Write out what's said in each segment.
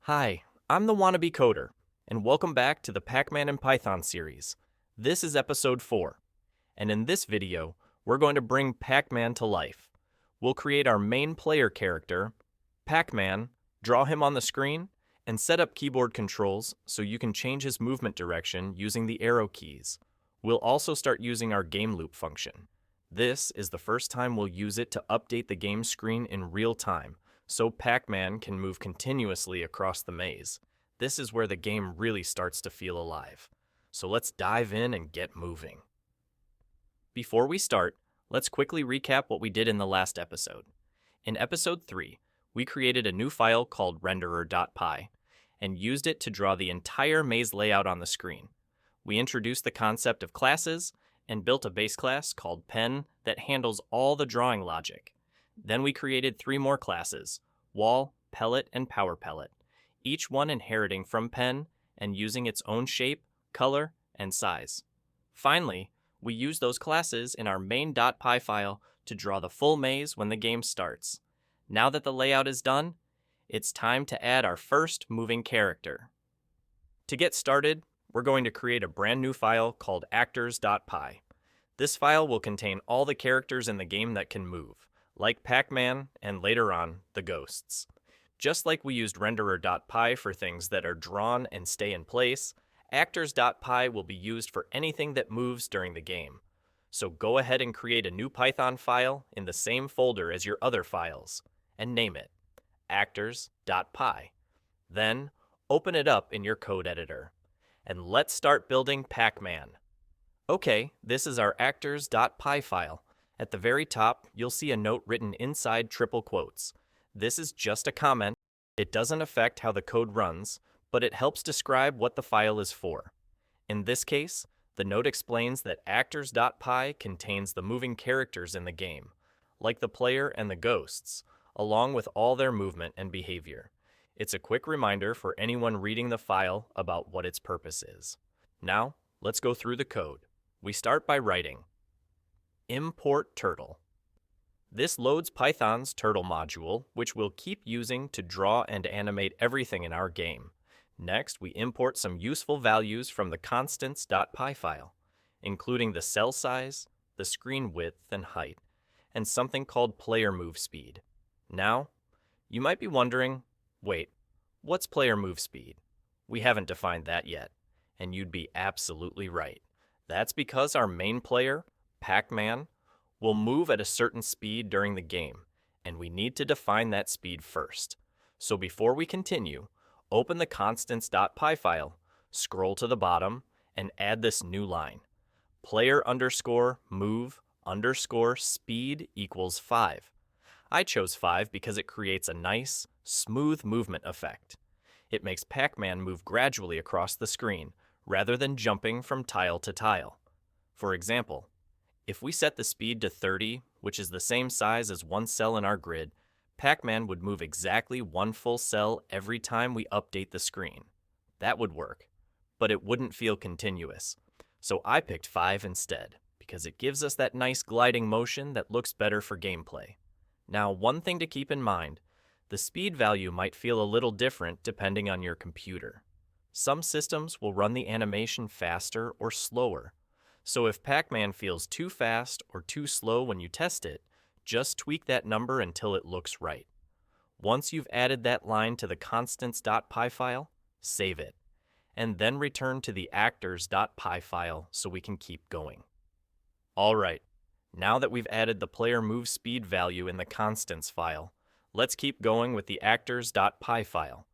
Hi, I'm the Wannabe Coder, and welcome back to the Pac-Man and Python series. This is episode 4, and in this video, we're going to bring Pac-Man to life. We'll create our main player character, Pac-Man, draw him on the screen, and set up keyboard controls so you can change his movement direction using the arrow keys. We'll also start using our game loop function. This is the first time we'll use it to update the game screen in real time, so Pac-Man can move continuously across the maze. This is where the game really starts to feel alive. So let's dive in and get moving. Before we start, let's quickly recap what we did in the last episode. In episode 3, we created a new file called renderer.py and used it to draw the entire maze layout on the screen. We introduced the concept of classes and built a base class called pen that handles all the drawing logic. Then we created 3 more classes, wall, pellet, and power pellet, each one inheriting from pen and using its own shape, color, and size. Finally, we use those classes in our main.py file to draw the full maze when the game starts. Now that the layout is done, it's time to add our first moving character. To get started, we're going to create a brand new file called actors.py. This file will contain all the characters in the game that can move, like Pac-Man and later on, the ghosts. Just like we used renderer.py for things that are drawn and stay in place, actors.py will be used for anything that moves during the game. So go ahead and create a new Python file in the same folder as your other files, and name it actors.py. Then, open it up in your code editor. And let's start building Pac-Man. Okay, this is our actors.py file. At the very top, you'll see a note written inside triple quotes. This is just a comment. It doesn't affect how the code runs, but it helps describe what the file is for. In this case, the note explains that actors.py contains the moving characters in the game, like the player and the ghosts, along with all their movement and behavior. It's a quick reminder for anyone reading the file about what its purpose is. Now, let's go through the code. We start by writing import turtle. This loads Python's turtle module, which we'll keep using to draw and animate everything in our game. Next, we import some useful values from the constants.py file, including the cell size, the screen width and height, and something called player move speed. Now, you might be wondering, wait, what's player move speed? We haven't defined that yet, and you'd be absolutely right. That's because our main player, Pac-Man, will move at a certain speed during the game, and we need to define that speed first. So before we continue, open the constants.py file, scroll to the bottom, and add this new line. Player underscore move underscore speed equals 5. I chose 5 because it creates a nice, smooth movement effect. It makes Pac-Man move gradually across the screen, rather than jumping from tile to tile. For example, if we set the speed to 30, which is the same size as one cell in our grid, Pac-Man would move exactly one full cell every time we update the screen. That would work, but it wouldn't feel continuous. So I picked 5 instead, because it gives us that nice gliding motion that looks better for gameplay. Now, one thing to keep in mind, the speed value might feel a little different depending on your computer. Some systems will run the animation faster or slower. So if Pac-Man feels too fast or too slow when you test it, just tweak that number until it looks right. Once you've added that line to the constants.py file, save it, and then return to the actors.py file so we can keep going. All right, now that we've added the player move speed value in the constants file, let's keep going with the actors.py file.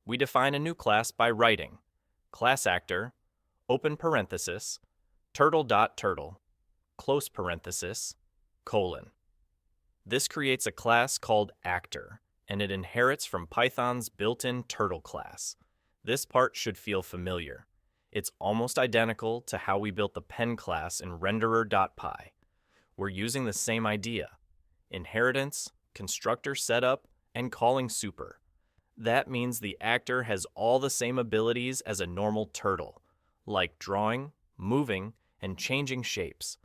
We define a new class by writing class actor, open parenthesis, turtle.turtle, close parenthesis, colon. This creates a class called actor, and it inherits from Python's built-in turtle class. This part should feel familiar. It's almost identical to how we built the pen class in renderer.py. We're using the same idea: inheritance, constructor setup, and calling super. That means the actor has all the same abilities as a normal turtle, like drawing, moving, and changing shapes.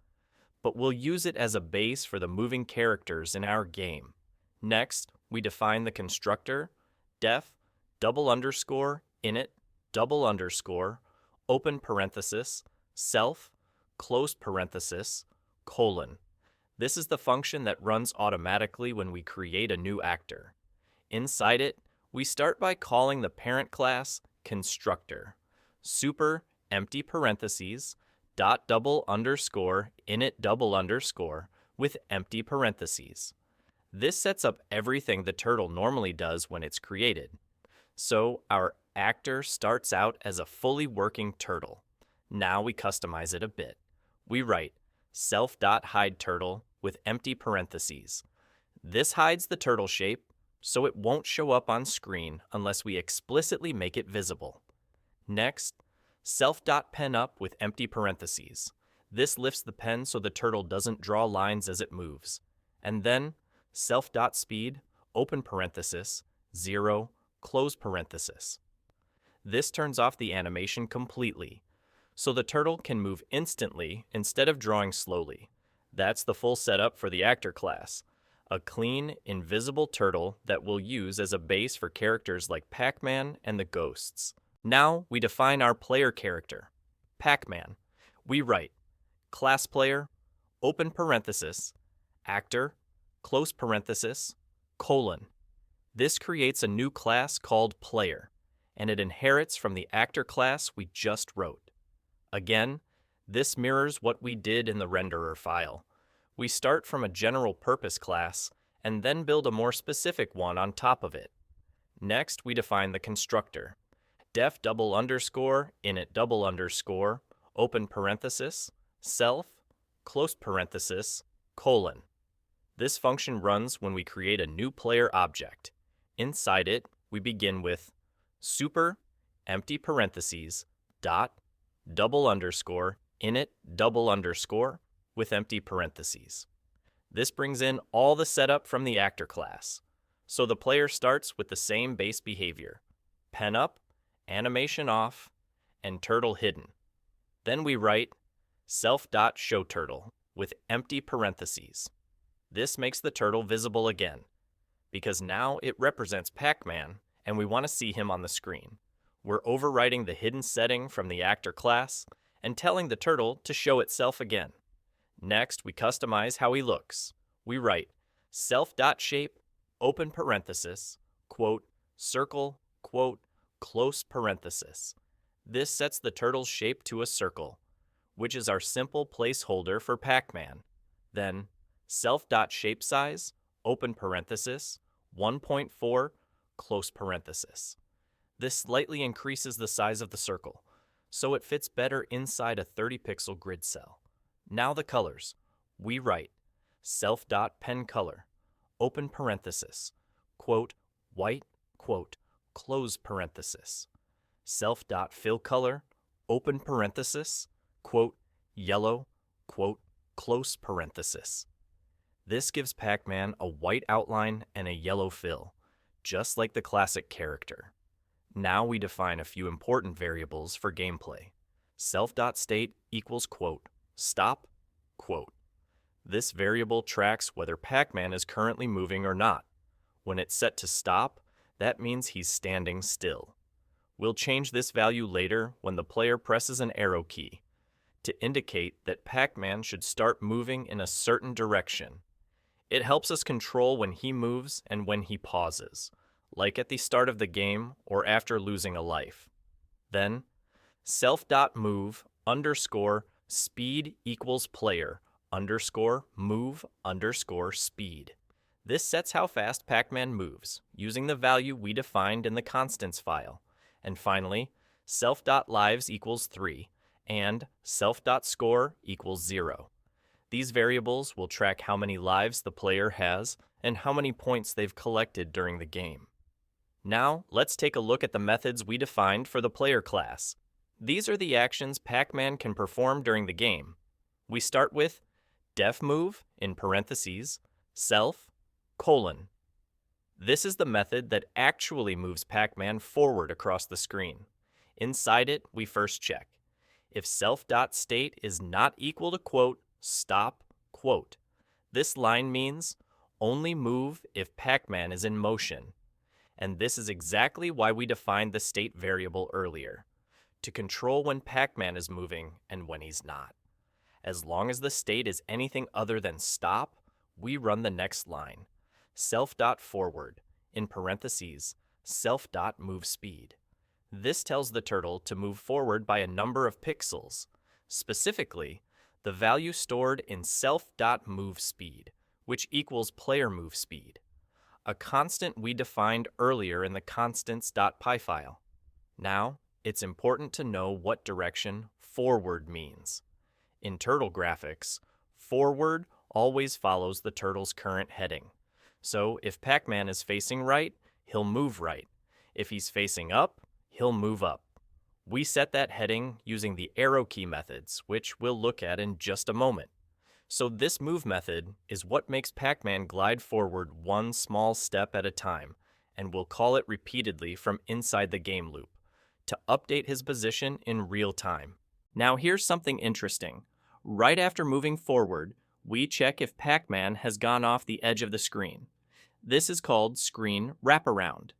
But we'll use it as a base for the moving characters in our game. Next, we define the constructor, def, double underscore init double underscore open parenthesis self close parenthesis colon. This is the function that runs automatically when we create a new actor. Inside it, we start by calling the parent class constructor, super empty parentheses dot double underscore init double underscore with empty parentheses. This sets up everything the turtle normally does when it's created. So our actor starts out as a fully working turtle. Now we customize it a bit. We write self.hideTurtle with empty parentheses. This hides the turtle shape, so it won't show up on screen unless we explicitly make it visible. Next, self.penUp with empty parentheses. This lifts the pen so the turtle doesn't draw lines as it moves. And then, self.speed, open parenthesis, 0, close parenthesis. This turns off the animation completely, so the turtle can move instantly instead of drawing slowly. That's the full setup for the actor class. A clean, invisible turtle that we'll use as a base for characters like Pac-Man and the Ghosts. Now we define our player character, Pac-Man. We write class player, open parenthesis, actor, close parenthesis, colon. This creates a new class called player, and it inherits from the actor class we just wrote. Again, this mirrors what we did in the renderer file. We start from a general purpose class and then build a more specific one on top of it. Next, we define the constructor, def double underscore init double underscore open parenthesis self close parenthesis colon. This function runs when we create a new player object. Inside it, we begin with super empty parentheses dot double underscore init double underscore with empty parentheses. This brings in all the setup from the actor class. So the player starts with the same base behavior, pen up, animation off, and turtle hidden. Then we write self.showTurtle with empty parentheses. This makes the turtle visible again, because now it represents Pac-Man and we want to see him on the screen. We're overwriting the hidden setting from the actor class and telling the turtle to show itself again. Next, we customize how he looks. We write self.shape, open parenthesis, quote, circle, quote, close parenthesis. This sets the turtle's shape to a circle, which is our simple placeholder for Pac-Man. Then, self.shapesize, open parenthesis, 1.4, close parenthesis. This slightly increases the size of the circle, so it fits better inside a 30-pixel grid cell. Now the colors. We write self.penColor, open parenthesis, quote, white, quote, close parenthesis. Self.fillColor, open parenthesis, quote, yellow, quote, close parenthesis. This gives Pac-Man a white outline and a yellow fill, just like the classic character. Now we define a few important variables for gameplay. Self.state equals quote, stop, quote. This variable tracks whether Pac-Man is currently moving or not. When it's set to stop, that means he's standing still. We'll change this value later when the player presses an arrow key to indicate that Pac-Man should start moving in a certain direction. It helps us control when he moves and when he pauses, like at the start of the game or after losing a life. Then, self.move underscore speed equals player underscore move underscore speed. This sets how fast Pac-Man moves, using the value we defined in the constants file. And finally, self.lives equals 3 and self.score equals 0. These variables will track how many lives the player has and how many points they've collected during the game. Now, let's take a look at the methods we defined for the player class. These are the actions Pac-Man can perform during the game. We start with def move, in parentheses, self, colon. This is the method that actually moves Pac-Man forward across the screen. Inside it, we first check. If self.state is not equal to quote, stop, quote. This line means only move if Pac-Man is in motion. And this is exactly why we defined the state variable earlier, to control when Pac-Man is moving and when he's not. As long as the state is anything other than stop, we run the next line, self.forward, in parentheses, self.movespeed. This tells the turtle to move forward by a number of pixels, specifically, the value stored in self.movespeed, which equals player move speed, a constant we defined earlier in the constants.py file. Now, it's important to know what direction forward means. In turtle graphics, forward always follows the turtle's current heading. So if Pac-Man is facing right, he'll move right. If he's facing up, he'll move up. We set that heading using the arrow key methods, which we'll look at in just a moment. So this move method is what makes Pac-Man glide forward one small step at a time, and we'll call it repeatedly from inside the game loop, to update his position in real time. Now here's something interesting. Right after moving forward, we check if Pac-Man has gone off the edge of the screen. This is called screen wraparound.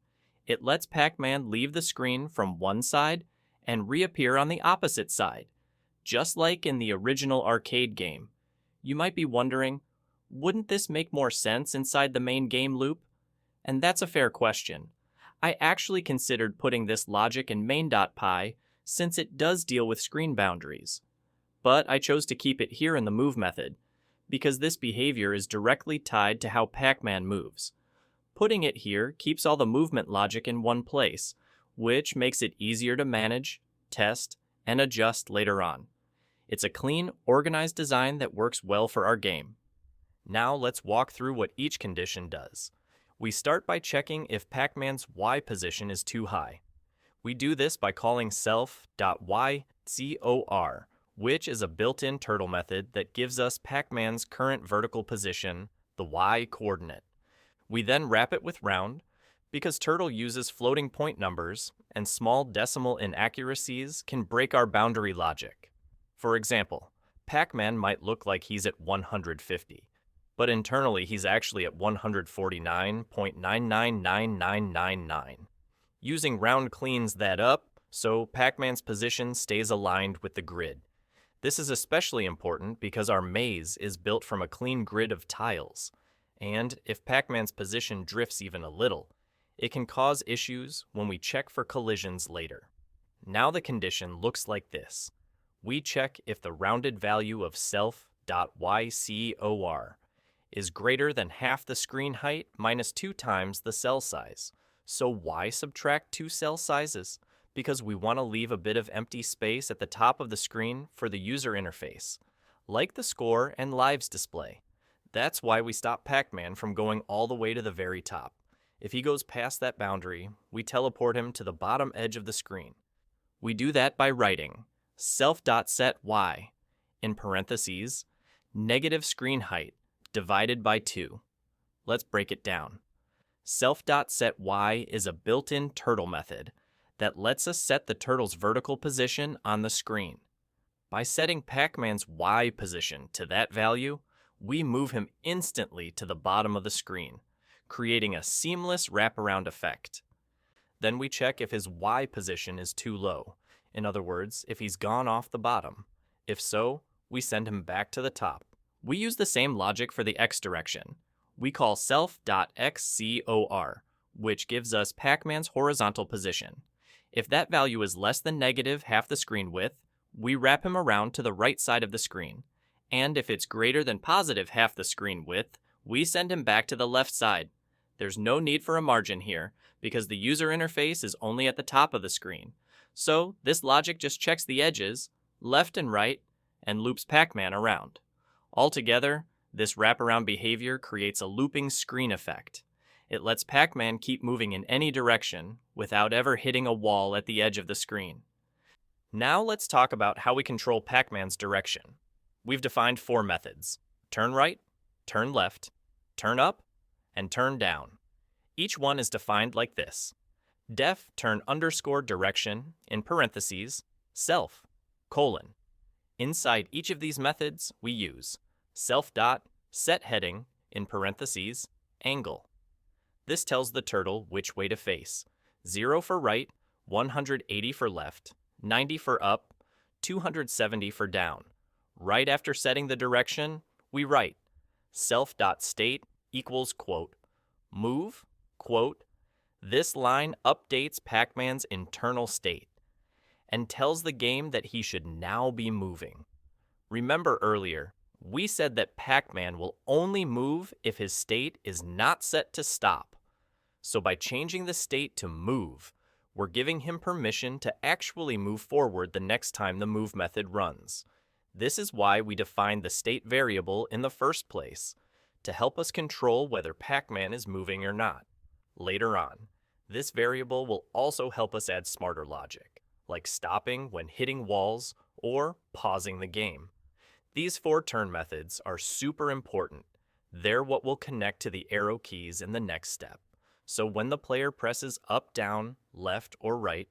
It lets Pac-Man leave the screen from one side and reappear on the opposite side, just like in the original arcade game. You might be wondering, wouldn't this make more sense inside the main game loop? And that's a fair question. I actually considered putting this logic in main.py since it does deal with screen boundaries. But I chose to keep it here in the move method, because this behavior is directly tied to how Pac-Man moves. Putting it here keeps all the movement logic in one place, which makes it easier to manage, test, and adjust later on. It's a clean, organized design that works well for our game. Now let's walk through what each condition does. We start by checking if Pac-Man's Y position is too high. We do this by calling self.ycor, which is a built-in turtle method that gives us Pac-Man's current vertical position, the Y coordinate. We then wrap it with round, because turtle uses floating point numbers, and small decimal inaccuracies can break our boundary logic. For example, Pac-Man might look like he's at 150, but internally he's actually at 149.999999. Using round cleans that up, so Pac-Man's position stays aligned with the grid. This is especially important because our maze is built from a clean grid of tiles, and if Pac-Man's position drifts even a little, it can cause issues when we check for collisions later. Now the condition looks like this. We check if the rounded value of self.ycor is greater than half the screen height minus 2 times the cell size. So why subtract 2 cell sizes? Because we want to leave a bit of empty space at the top of the screen for the user interface, like the score and lives display. That's why we stop Pac-Man from going all the way to the very top. If he goes past that boundary, we teleport him to the bottom edge of the screen. We do that by writing self.setY, in parentheses, negative screen height divided by 2. Let's break it down. Self.setY is a built-in turtle method that lets us set the turtle's vertical position on the screen. By setting Pac-Man's Y position to that value, we move him instantly to the bottom of the screen, creating a seamless wraparound effect. Then we check if his Y position is too low. In other words, if he's gone off the bottom. If so, we send him back to the top. We use the same logic for the X direction. We call self.xcor, which gives us Pac-Man's horizontal position. If that value is less than negative half the screen width, we wrap him around to the right side of the screen. And if it's greater than positive half the screen width, we send him back to the left side. There's no need for a margin here, because the user interface is only at the top of the screen. So this logic just checks the edges, left and right, and loops Pac-Man around. Altogether, this wraparound behavior creates a looping screen effect. It lets Pac-Man keep moving in any direction without ever hitting a wall at the edge of the screen. Now let's talk about how we control Pac-Man's direction. We've defined 4 methods: turn right, turn left, turn up, and turn down. Each one is defined like this: def turn underscore direction, in parentheses, self, colon. Inside each of these methods, we use self.setHeading, in parentheses, angle. This tells the turtle which way to face. 0 for right, 180 for left, 90 for up, 270 for down. Right after setting the direction, we write self.state equals quote, move, quote, this line updates Pac-Man's internal state and tells the game that he should now be moving. Remember earlier, we said that Pac-Man will only move if his state is not set to stop. So by changing the state to move, we're giving him permission to actually move forward the next time the move method runs. This is why we defined the state variable in the first place, to help us control whether Pac-Man is moving or not. Later on, this variable will also help us add smarter logic, like stopping when hitting walls or pausing the game. These 4 turn methods are super important. They're what will connect to the arrow keys in the next step. So when the player presses up, down, left, or right,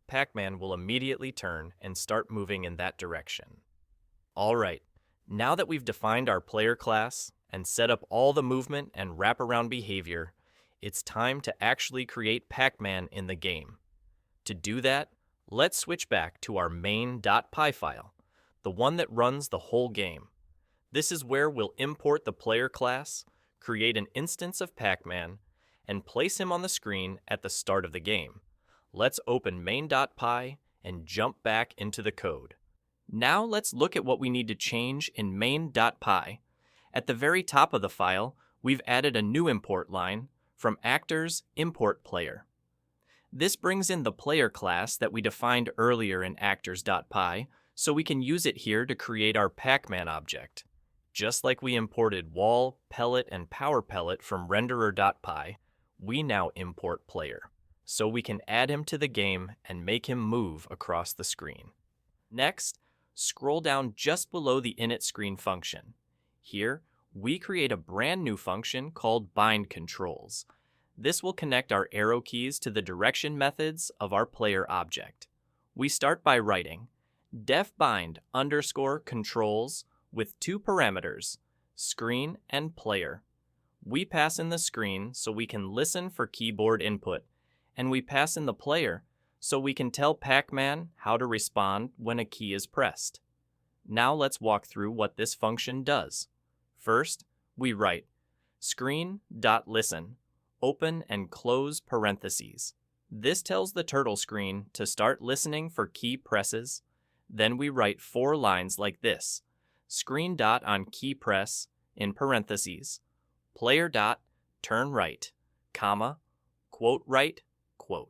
Pac-Man will immediately turn and start moving in that direction. Alright, now that we've defined our player class and set up all the movement and wraparound behavior, it's time to actually create Pac-Man in the game. To do that, let's switch back to our main.py file, the one that runs the whole game. This is where we'll import the player class, create an instance of Pac-Man, and place him on the screen at the start of the game. Let's open main.py and jump back into the code. Now let's look at what we need to change in main.py. At the very top of the file, we've added a new import line from actors import player. This brings in the player class that we defined earlier in actors.py, so we can use it here to create our Pac-Man object. Just like we imported wall, pellet, and power pellet from renderer.py, we now import player, so we can add him to the game and make him move across the screen. Next, scroll down just below the init screen function. Here, we create a brand new function called bind controls. This will connect our arrow keys to the direction methods of our player object. We start by writing def bind underscore controls with 2 parameters, screen and player. We pass in the screen so we can listen for keyboard input, and we pass in the player so we can tell Pac-Man how to respond when a key is pressed. Now let's walk through what this function does. First, we write screen.listen, open and close parentheses. This tells the turtle screen to start listening for key presses. Then we write 4 lines like this, screen dot on key press in parentheses, player dot turn right, comma, quote right, quote.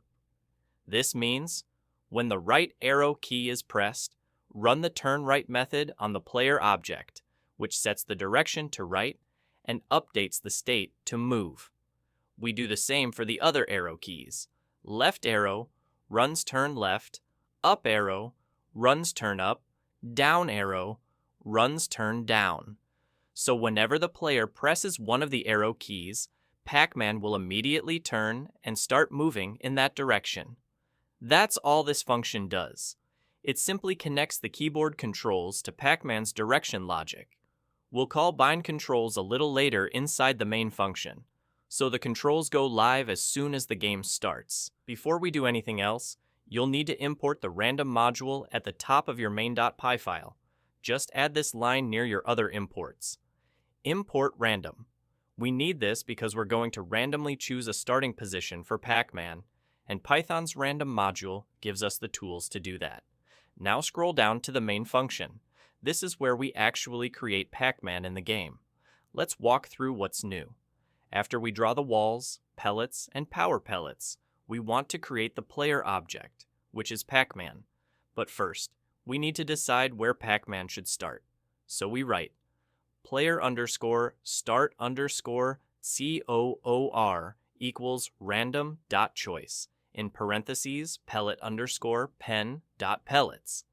This means when the right arrow key is pressed, run the turn right method on the player object, which sets the direction to right and updates the state to move. We do the same for the other arrow keys. Left arrow runs turn left, up arrow runs turn up, down arrow runs turn down. So whenever the player presses one of the arrow keys, Pac-Man will immediately turn and start moving in that direction. That's all this function does. It simply connects the keyboard controls to Pac-Man's direction logic. We'll call bind controls a little later inside the main function, so the controls go live as soon as the game starts. Before we do anything else, you'll need to import the random module at the top of your main.py file. Just add this line near your other imports. Import random. We need this because we're going to randomly choose a starting position for Pac-Man, and Python's random module gives us the tools to do that. Now scroll down to the main function. This is where we actually create Pac-Man in the game. Let's walk through what's new. After we draw the walls, pellets, and power pellets, we want to create the player object, which is Pac-Man. But first, we need to decide where Pac-Man should start. So we write player underscore start underscore COOR equals random dot choice in parentheses pellet underscore pen dot pellets.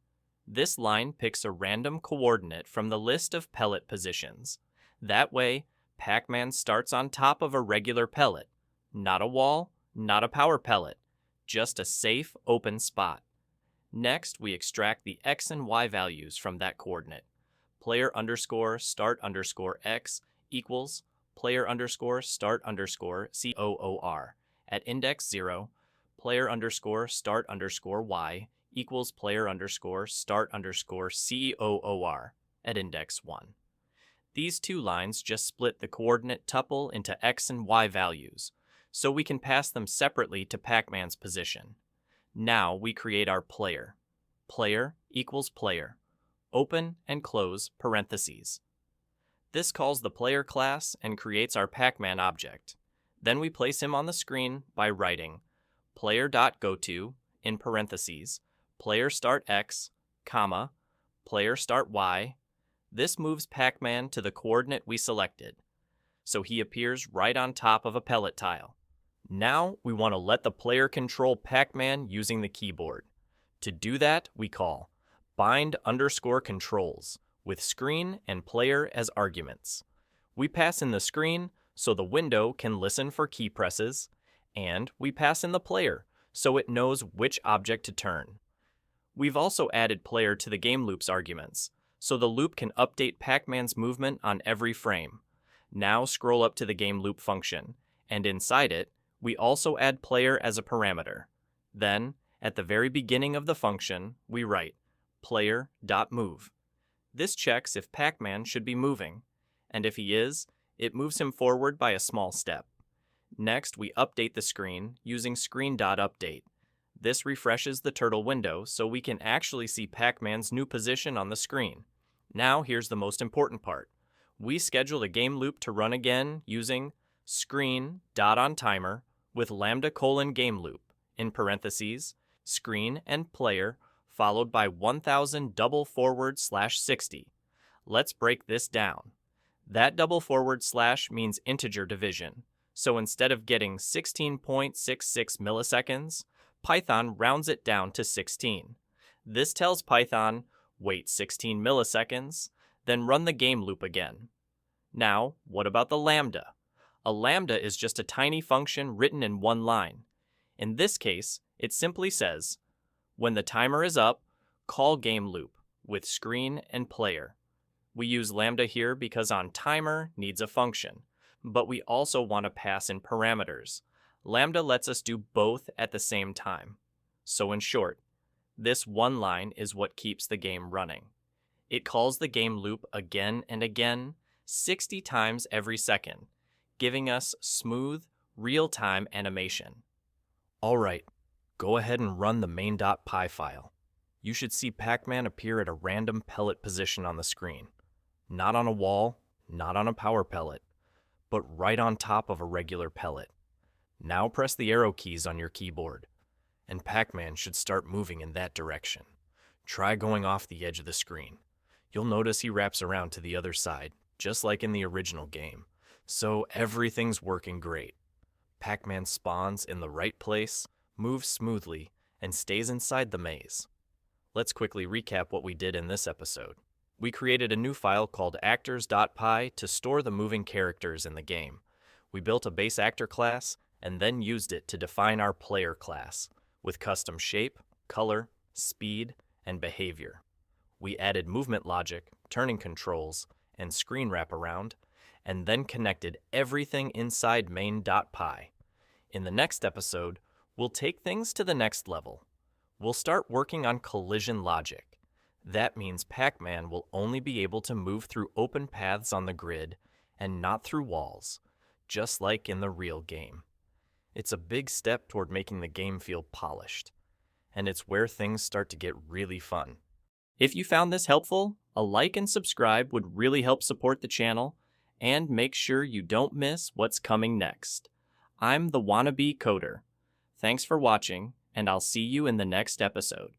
This line picks a random coordinate from the list of pellet positions. That way, Pac-Man starts on top of a regular pellet. Not a wall, not a power pellet, just a safe open spot. Next, we extract the x and y values from that coordinate. Player underscore start underscore x equals player underscore start underscore COOR. At index 0, player underscore start underscore Y equals player underscore start underscore COOR at index 1. These two lines just split the coordinate tuple into x and y values, so we can pass them separately to Pac-Man's position. Now we create our player. Player equals player. Open and close parentheses. This calls the player class and creates our Pac-Man object. Then we place him on the screen by writing player.goto in parentheses, player start x, comma, player start y. This moves Pac-Man to the coordinate we selected, so he appears right on top of a pellet tile. Now we want to let the player control Pac-Man using the keyboard. To do that, we call bind underscore controls with screen and player as arguments. We pass in the screen so the window can listen for key presses, and we pass in the player so it knows which object to turn. We've also added player to the game loop's arguments, so the loop can update Pac-Man's movement on every frame. Now scroll up to the game loop function, and inside it, we also add player as a parameter. Then, at the very beginning of the function, we write player.move. This checks if Pac-Man should be moving, and if he is, it moves him forward by a small step. Next, we update the screen using screen.update. This refreshes the turtle window so we can actually see Pac-Man's new position on the screen. Now here's the most important part. We schedule the game loop to run again using screen.onTimer with lambda : game loop, in parentheses, screen and player, followed by 1000 /60. Let's break this down. That // means integer division, so instead of getting 16.66 milliseconds, Python rounds it down to 16. This tells Python, wait 16 milliseconds, then run the game loop again. Now, what about the lambda? A lambda is just a tiny function written in one line. In this case, it simply says, when the timer is up, call game loop with screen and player. We use lambda here because onTimer needs a function, but we also want to pass in parameters. Lambda lets us do both at the same time. So in short, this one line is what keeps the game running. It calls the game loop again and again, 60 times every second, giving us smooth, real-time animation. Alright, go ahead and run the main.py file. You should see Pac-Man appear at a random pellet position on the screen. Not on a wall, not on a power pellet, but right on top of a regular pellet. Now press the arrow keys on your keyboard, and Pac-Man should start moving in that direction. Try going off the edge of the screen. You'll notice he wraps around to the other side, just like in the original game, so everything's working great. Pac-Man spawns in the right place, moves smoothly, and stays inside the maze. Let's quickly recap what we did in this episode. We created a new file called actors.py to store the moving characters in the game. We built a base actor class, and then used it to define our player class, with custom shape, color, speed, and behavior. We added movement logic, turning controls, and screen wraparound, and then connected everything inside main.py. In the next episode, we'll take things to the next level. We'll start working on collision logic. That means Pac-Man will only be able to move through open paths on the grid and not through walls, just like in the real game. It's a big step toward making the game feel polished, and it's where things start to get really fun. If you found this helpful, a like and subscribe would really help support the channel, and make sure you don't miss what's coming next. I'm the Wannabe Coder. Thanks for watching, and I'll see you in the next episode.